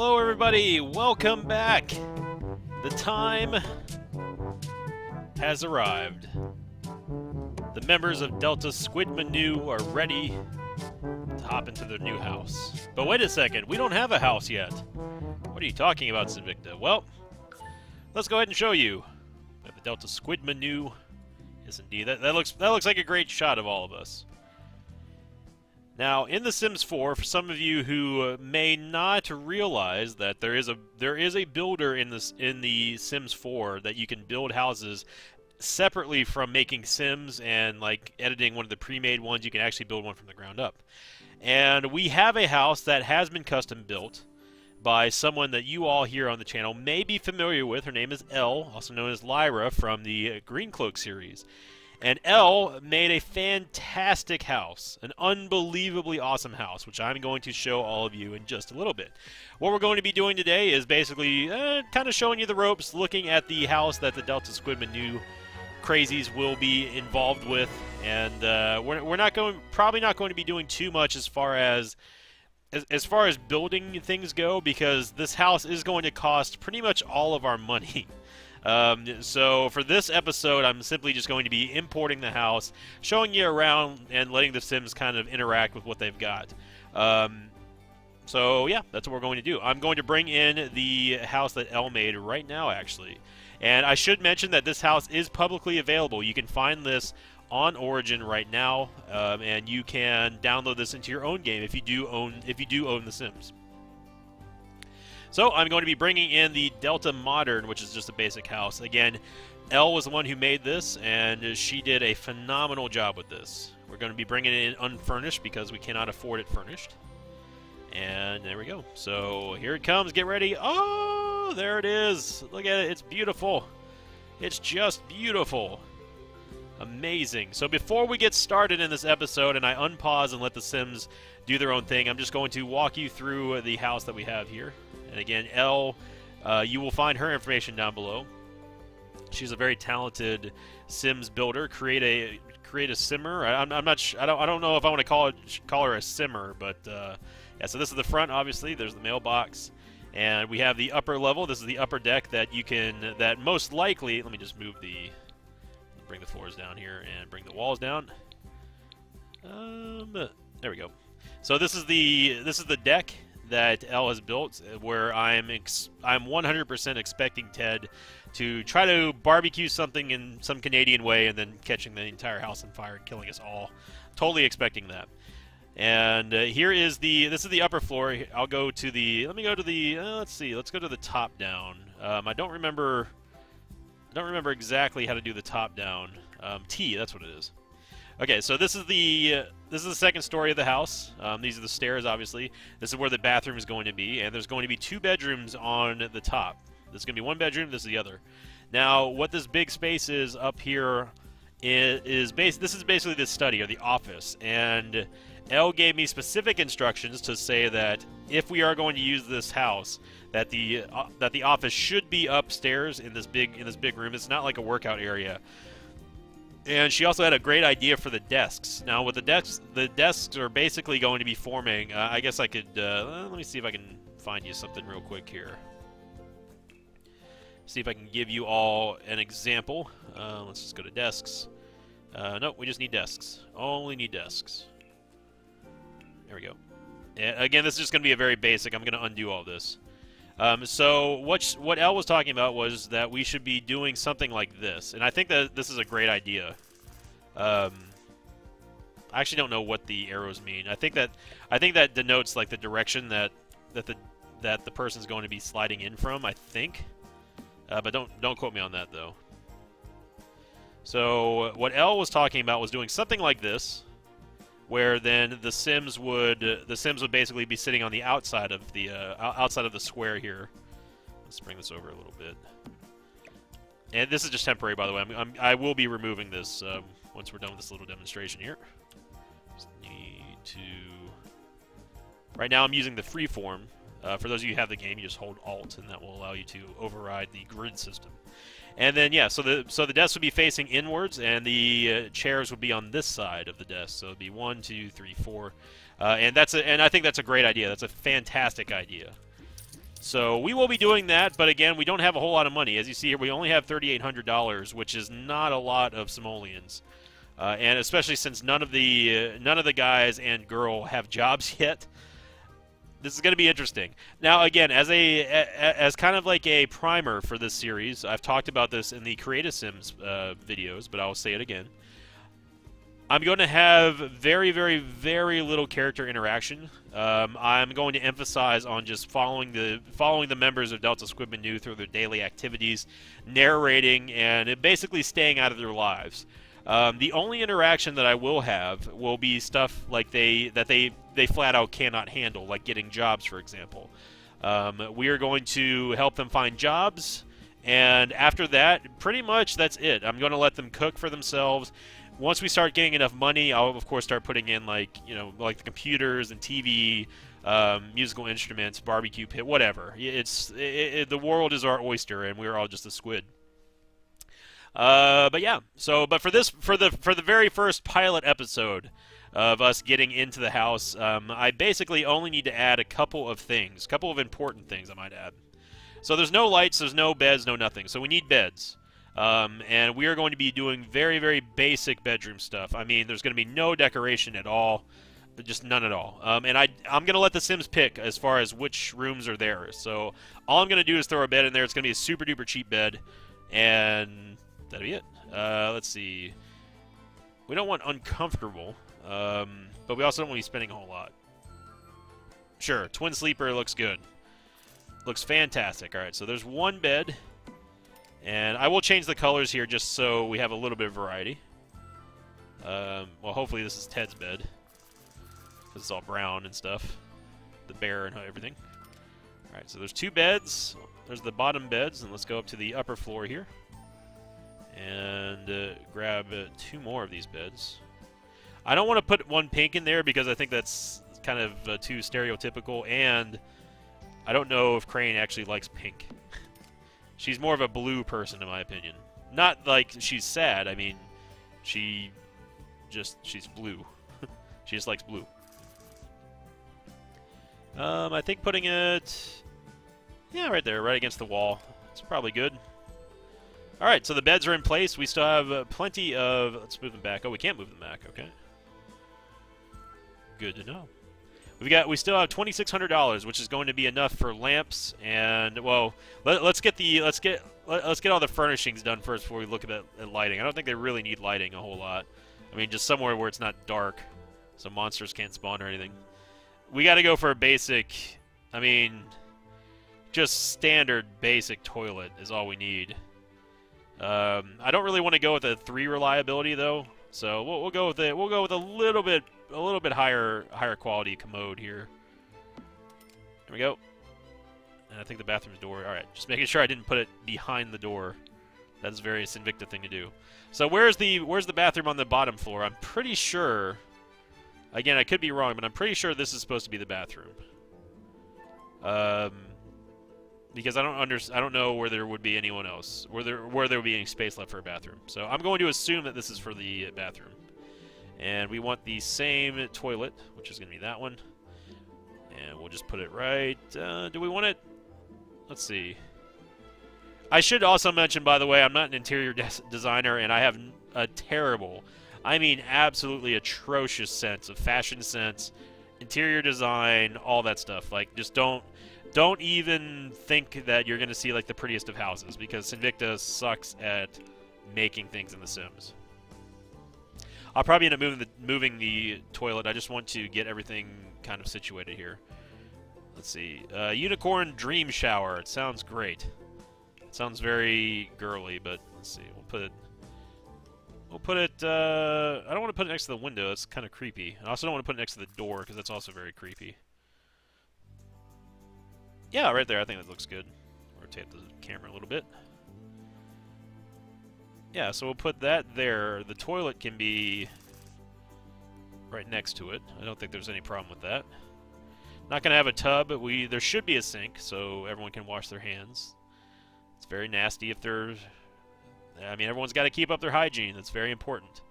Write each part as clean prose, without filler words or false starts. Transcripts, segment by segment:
Hello everybody, welcome back! The time has arrived. The members of Delta Squid are ready to hop into their new house. But wait a second, we don't have a house yet. What are you talking about, Sinvicta? Well, let's go ahead and show you. We have the Delta Squid menu. Yes indeed, that looks like a great shot of all of us. Now, in The Sims 4, for some of you who may not realize that there is a builder in the Sims 4 that you can build houses separately from making Sims and like editing one of the pre-made ones. You can actually build one from the ground up. And we have a house that has been custom built by someone that you all here on the channel may be familiar with. Her name is Elle, also known as Lyra from the Green Cloak series. And Elle made a fantastic house, an unbelievably awesome house, which I'm going to show all of you in just a little bit. What we're going to be doing today is basically kind of showing you the ropes, looking at the house that the Delta Squid new crazies will be involved with, and we're probably not going to be doing too much as far as building things go, because this house is going to cost pretty much all of our money. So for this episode, I'm simply just going to be importing the house, showing you around, and letting the Sims kind of interact with what they've got. So yeah, that's what we're going to do. I'm going to bring in the house that Elle made right now, actually. And I should mention that this house is publicly available. You can find this on Origin right now, and you can download this into your own game if you do own The Sims. So I'm going to be bringing in the Delta Modern, which is just a basic house. Again, Elle was the one who made this, and she did a phenomenal job with this. We're going to be bringing it in unfurnished because we cannot afford it furnished. And there we go. So here it comes. Get ready. Oh, there it is. Look at it. It's beautiful. It's just beautiful. Amazing. So before we get started in this episode, and I unpause and let the Sims do their own thing, I'm just going to walk you through the house that we have here. And again, Elle, you will find her information down below. She's a very talented Sims builder. Create a simmer. I'm not. I don't know if I want to call her a simmer, but yeah. So this is the front. Obviously, there's the mailbox, and we have the upper level. This is the upper deck that you can. That most likely. Let me just move bring the floors down here and bring the walls down. There we go. So this is the deck that Elle has built, where I'm 100% expecting Ted to try to barbecue something in some Canadian way and then catching the entire house on fire and killing us all. Totally expecting that. And here is this is the upper floor. I'll go to the. Let me go to the. Let's see. Let's go to the top down. I don't remember exactly how to do the top down. T. That's what it is. Okay, so this is the second story of the house. These are the stairs, obviously. This is where the bathroom is going to be, and there's going to be 2 bedrooms on the top. This is going to be 1 bedroom. This is the other. Now, what this big space is up here this is basically the study or the office, and Elle gave me specific instructions to say that if we are going to use this house, that the office should be upstairs in this big room. It's not like a workout area. And she also had a great idea for the desks. Now, with the desks are basically going to be forming. I guess I could. Let me see if I can find you something real quick here. See if I can give you all an example. Let's just go to desks. Nope, we just need desks. Only need desks. There we go. And again, this is just going to be a very basic. I'm going to undo all this. So what Elle was talking about was that we should be doing something like this, and I think that this is a great idea. I actually don't know what the arrows mean. I think that denotes like the direction that the person's going to be sliding in from. I think, but don't quote me on that though. So what Elle was talking about was doing something like this, where then the Sims would basically be sitting on the outside of the square here. Let's bring this over a little bit. And this is just temporary, by the way. I will be removing this once we're done with this little demonstration here. Just need to. Right now, I'm using the freeform. For those of you who have the game, you just hold Alt, and that will allow you to override the grid system. And then, yeah, so the desk would be facing inwards, and the chairs would be on this side of the desk. So it'd be 1, 2, 3, 4, and I think that's a great idea. That's a fantastic idea. So we will be doing that, but again, we don't have a whole lot of money. As you see here, we only have $3,800, which is not a lot of simoleons. And especially since none of the guys and girl have jobs yet, this is going to be interesting. Now, again, as kind of like a primer for this series, I've talked about this in the Create a Sims videos, but I'll say it again. I'm going to have very, very, very little character interaction. I'm going to emphasize on just following the members of Delta Squid Menu through their daily activities, narrating, and basically staying out of their lives. The only interaction that I will have will be stuff like they flat out cannot handle, like getting jobs, for example. We are going to help them find jobs, and after that, pretty much that's it. I'm going to let them cook for themselves. Once we start getting enough money, I'll of course start putting in like the computers and TV, musical instruments, barbecue pit, whatever. The world is our oyster, and we're all just a squid. But yeah. But for the very first pilot episode of us getting into the house, I basically only need to add a couple of things, a couple of important things, I might add. So there's no lights, there's no beds, no nothing. So we need beds. And we are going to be doing very, very basic bedroom stuff. I mean, there's going to be no decoration at all, just none at all. And I'm going to let the Sims pick as far as which rooms are theirs. So all I'm going to do is throw a bed in there. It's going to be a super duper cheap bed, and that'll be it. Let's see. We don't want uncomfortable, but we also don't want to be spending a whole lot. Sure, twin sleeper looks good. Looks fantastic. All right, so there's one bed. And I will change the colors here just so we have a little bit of variety. Well, hopefully this is Ted's bed, because it's all brown and stuff. The bear and everything. Alright, so there's two beds. There's the bottom beds, and let's go up to the upper floor here. And grab two more of these beds. I don't want to put one pink in there because I think that's kind of too stereotypical, and I don't know if Crane actually likes pink. She's more of a blue person, in my opinion. Not like she's sad. I mean, she's blue. She just likes blue. I think putting it, yeah, right there, right against the wall. It's probably good. All right, so the beds are in place. We still have plenty of. Let's move them back. Oh, we can't move them back. Okay. Good to know. We still have $2,600, which is going to be enough for lamps and, well, let's get all the furnishings done first before we look at lighting. I don't think they really need lighting a whole lot. I mean, just somewhere where it's not dark, so monsters can't spawn or anything. We got to go for a basic. I mean, just standard basic toilet is all we need. I don't really want to go with a 3 reliability though, so we'll go with it. We'll go with a little bit higher quality commode here. There we go. And I think the bathroom's door. All right, just making sure I didn't put it behind the door. That's a very Sinvicta thing to do. So where's the bathroom on the bottom floor? I'm pretty sure. Again, I could be wrong, but I'm pretty sure this is supposed to be the bathroom. Because I don't know where there would be anyone else, where there would be any space left for a bathroom. So I'm going to assume that this is for the bathroom. And we want the same toilet, which is going to be that one. And we'll just put it right. Do we want it? Let's see. I should also mention, by the way, I'm not an interior designer, and I have a terrible, I mean absolutely atrocious sense of fashion sense, interior design, all that stuff. Like, just don't even think that you're going to see like the prettiest of houses, because Sinvicta sucks at making things in The Sims. I'll probably end up moving the toilet. I just want to get everything kind of situated here. Let's see. Unicorn Dream Shower. It sounds great. It sounds very girly, but let's see. We'll put it. I don't want to put it next to the window. That's kind of creepy. I also don't want to put it next to the door because that's also very creepy. Yeah, right there. I think that looks good. Rotate the camera a little bit. Yeah, so we'll put that there. The toilet can be right next to it. I don't think there's any problem with that. Not going to have a tub, but there should be a sink, so everyone can wash their hands. It's very nasty if they're... I mean, everyone's got to keep up their hygiene. That's very important.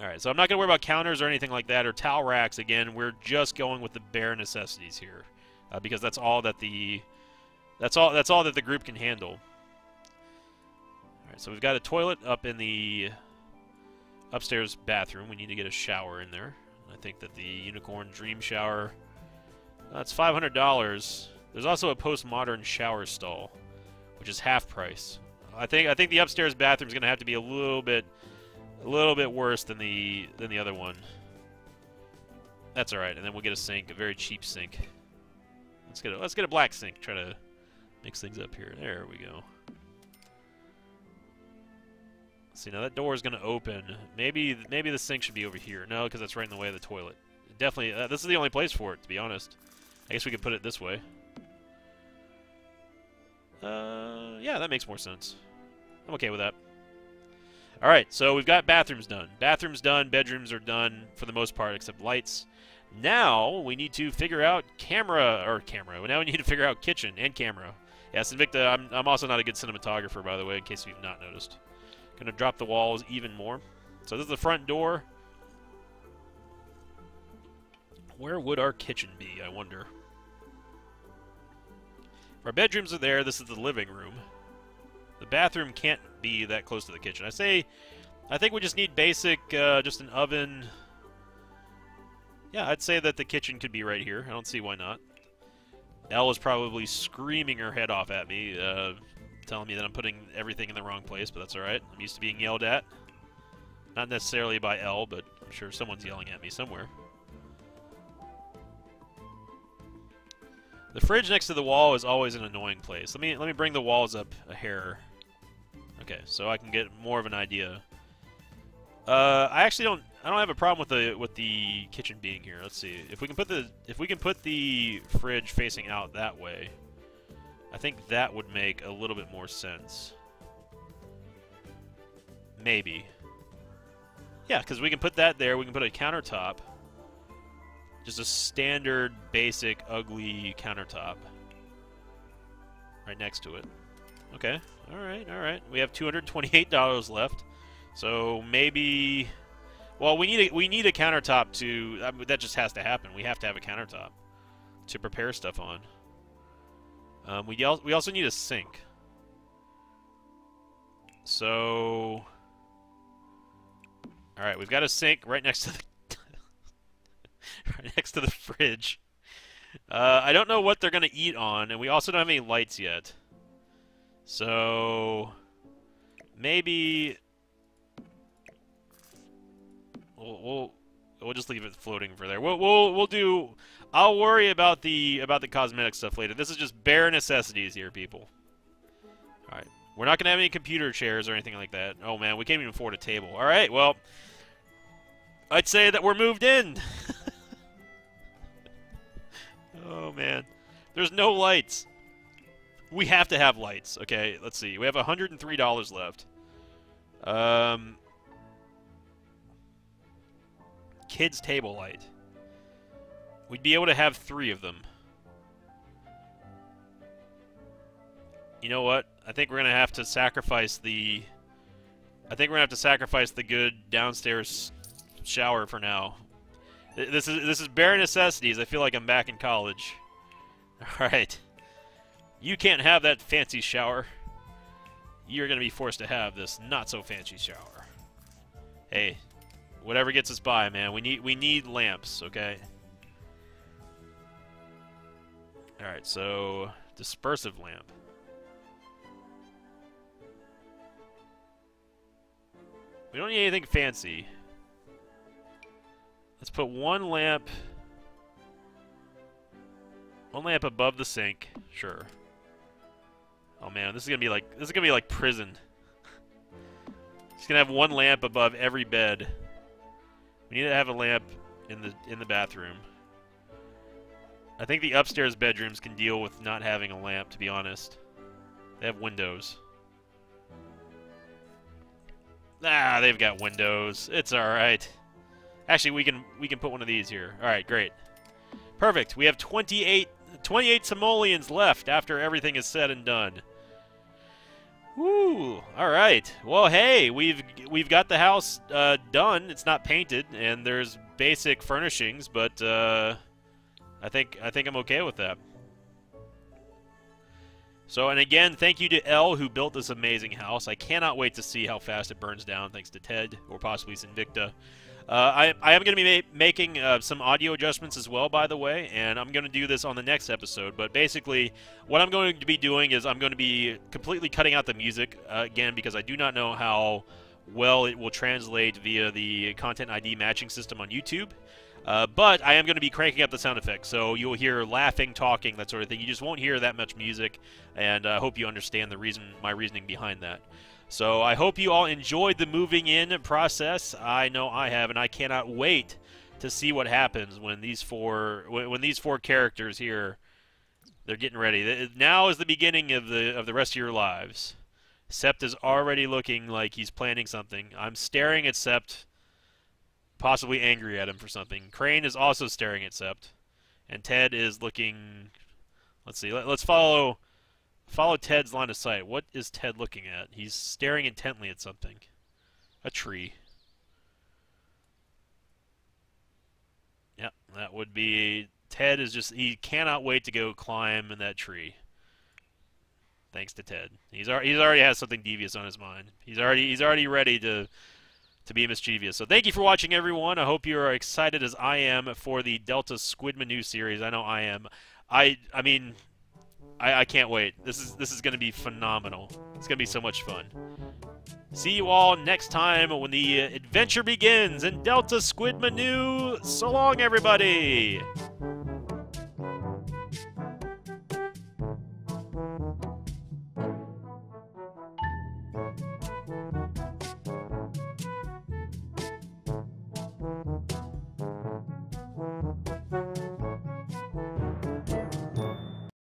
Alright, so I'm not going to worry about counters or anything like that, or towel racks. Again, we're just going with the bare necessities here. because that's all that the group can handle. All right, so we've got a toilet up in the upstairs bathroom. We need to get a shower in there. I think that the Unicorn Dream Shower, that's $500. There's also a postmodern shower stall, which is half price. I think the upstairs bathroom is going to have to be a little bit worse than the other one. That's all right, and then we'll get a sink, a very cheap sink. Let's get a black sink. Try to mix things up here. There we go. See, now that door is going to open. Maybe the sink should be over here. No, because that's right in the way of the toilet. Definitely, this is the only place for it, to be honest. I guess we could put it this way. Yeah, that makes more sense. I'm okay with that. All right, so we've got bathrooms done. Bathrooms done, bedrooms are done for the most part, except lights. Now we need to figure out camera. Now we need to figure out kitchen and camera. Yes, Invicta, I'm also not a good cinematographer, by the way, in case you've not noticed. Gonna drop the walls even more. So this is the front door. Where would our kitchen be, I wonder? Our bedrooms are there. This is the living room. The bathroom can't be that close to the kitchen. I think we just need basic, just an oven. Yeah, I'd say that the kitchen could be right here. I don't see why not. Elle is probably screaming her head off at me, telling me that I'm putting everything in the wrong place, but that's alright. I'm used to being yelled at. Not necessarily by Elle, but I'm sure someone's yelling at me somewhere. The fridge next to the wall is always an annoying place. Let me bring the walls up a hair. Okay, so I can get more of an idea. I don't have a problem with the kitchen being here. Let's see. If we can put the fridge facing out that way, I think that would make a little bit more sense. Maybe. Yeah, because we can put that there. We can put a countertop. Just a standard, basic, ugly countertop. Right next to it. Okay. Alright, alright. We have $228 left. So maybe... Well, we need a countertop to... that just has to happen. We have to have a countertop to prepare stuff on. We also need a sink. So... Alright, we've got a sink right next to the... right next to the fridge. I don't know what they're going to eat on, and we also don't have any lights yet. So... Maybe... We'll just leave it floating for there. We'll do... I'll worry about the cosmetic stuff later. This is just bare necessities here, people. Alright. We're not going to have any computer chairs or anything like that. Oh, man, we can't even afford a table. Alright, well... I'd say that we're moved in. Oh, man. There's no lights. We have to have lights. Okay, let's see. We have $103 left. Kids table light. We'd be able to have 3 of them. You know what? I think we're gonna have to sacrifice the... good downstairs shower for now. This is bare necessities. I feel like I'm back in college. Alright. You can't have that fancy shower. You're gonna be forced to have this not-so-fancy shower. Hey, whatever gets us by, man. We need lamps, okay? Alright, so... dispersive lamp. We don't need anything fancy. Let's put one lamp above the sink. Sure. Oh man, this is gonna be like prison. Just gonna have one lamp above every bed. We need to have a lamp in the bathroom. I think the upstairs bedrooms can deal with not having a lamp, to be honest. They have windows. Ah, they've got windows. It's alright. Actually, we can put one of these here. Alright, great. Perfect. We have 28 simoleons left after everything is said and done. Woo! Alright. Well, hey, we've got the house done. It's not painted, and there's basic furnishings, but I think I'm okay with that. So, and again, thank you to Elle who built this amazing house. I cannot wait to see how fast it burns down, thanks to Ted, or possibly Sinvicta. I am going to be making some audio adjustments as well, by the way, and I'm going to do this on the next episode. But basically, what I'm going to be doing is I'm going to be completely cutting out the music, again, because I do not know how well it will translate via the Content ID matching system on YouTube. But I am going to be cranking up the sound effects, so you'll hear laughing, talking, that sort of thing. You just won't hear that much music, and I hope you understand my reasoning behind that. So I hope you all enjoyed the moving in process. I know I have, and I cannot wait to see what happens when these four characters here, they're getting ready. Now is the beginning of the rest of your lives. Sept is already looking like he's planning something. I'm staring at Sept, possibly angry at him for something. Crane is also staring at Sept, and Ted is looking. Let's see. Let's follow Ted's line of sight. What is Ted looking at? He's staring intently at something. A tree. Yep, that would be. Ted is just. He cannot wait to go climb in that tree. Thanks to Ted. He's already has something devious on his mind. He's already ready to be mischievous. So thank you for watching, everyone. I hope you are excited as I am for the Delta Squidma new series. I know I am. I mean, I can't wait. This is going to be phenomenal. It's going to be so much fun. See you all next time when the adventure begins in Delta Squidma new. So long, everybody.